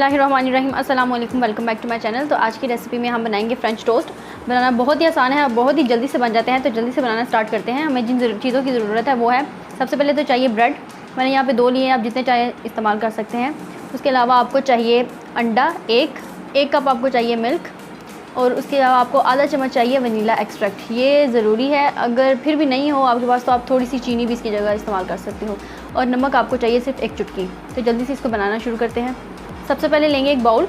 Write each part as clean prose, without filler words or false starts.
बिस्मिल्लाहिर्रहमानिर्रहीम। अस्सलाम वालेकुम, welcome back to my channel. तो आज की रेसिपी में हम बनाएंगे फ्रेंच टोस्ट। बनाना बहुत ही आसान है और बहुत ही जल्दी से बन जाते हैं। तो जल्दी से बनाना स्टार्ट करते हैं। हमें जिन चीज़ों की ज़रूरत है वो है, सबसे पहले तो चाहिए ब्रेड। मैंने यहाँ पे 2 लिए हैं, आप जितने चाहे इस्तेमाल कर सकते हैं। उसके अलावा आपको चाहिए अंडा, एक कप आपको चाहिए मिल्क, और उसके अलावा आपको आधा चम्मच चाहिए वनीला एक्सट्रैक्ट। ये ज़रूरी है, अगर फिर भी नहीं हो आपके पास तो आप थोड़ी सी चीनी भी इसकी जगह इस्तेमाल कर सकते हो। और नमक आपको चाहिए सिर्फ 1 चुटकी। तो जल्दी से इसको बनाना शुरू करते हैं। सबसे पहले लेंगे एक बाउल,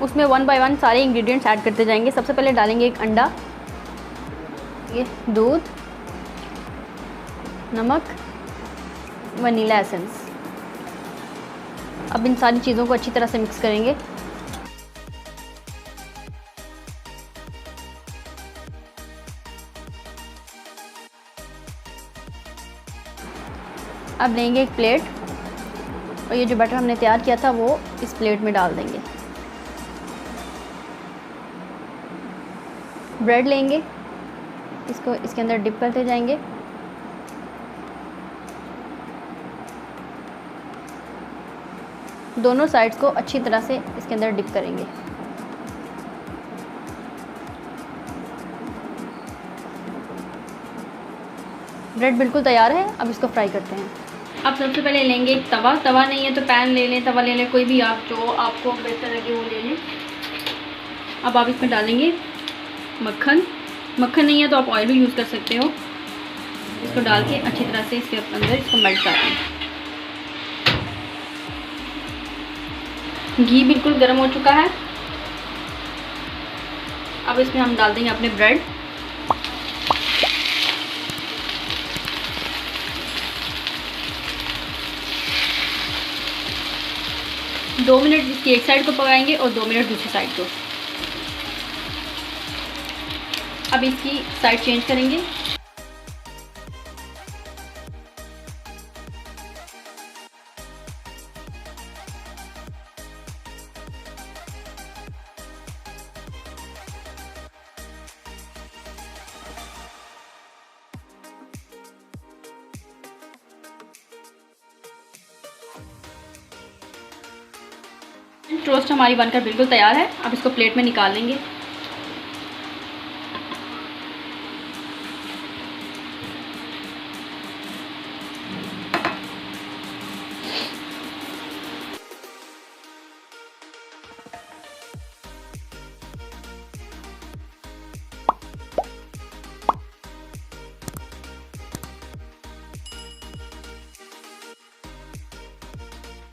उसमें 1 बाय 1 सारे इंग्रेडिएंट्स ऐड करते जाएंगे। सबसे पहले डालेंगे एक अंडा, ये दूध, नमक, वनीला एसेंस। अब इन सारी चीज़ों को अच्छी तरह से मिक्स करेंगे। अब लेंगे एक प्लेट और ये जो बैटर हमने तैयार किया था वो इस प्लेट में डाल देंगे। ब्रेड लेंगे, इसको इसके अंदर डिप करते जाएंगे। दोनों साइड्स को अच्छी तरह से इसके अंदर डिप करेंगे। ब्रेड बिल्कुल तैयार है, अब इसको फ्राई करते हैं। अब सबसे पहले लेंगे एक तवा नहीं है तो पैन ले लें, तवा ले लें, कोई भी आप जो आपको बेहतर लगे वो ले लें। अब आप इसमें डालेंगे मक्खन नहीं है तो आप ऑयल भी यूज़ कर सकते हो। इसको डाल के अच्छी तरह से इसके अंदर इसको मेल्ट कर दें। घी बिल्कुल गर्म हो चुका है। अब इसमें हम डाल देंगे अपने ब्रेड। दो मिनट इसकी एक साइड को पकाएंगे और 2 मिनट दूसरी साइड को। अब इसकी साइड चेंज करेंगे। टोस्ट हमारी बनकर बिल्कुल तैयार है। अब इसको प्लेट में निकाल लेंगे।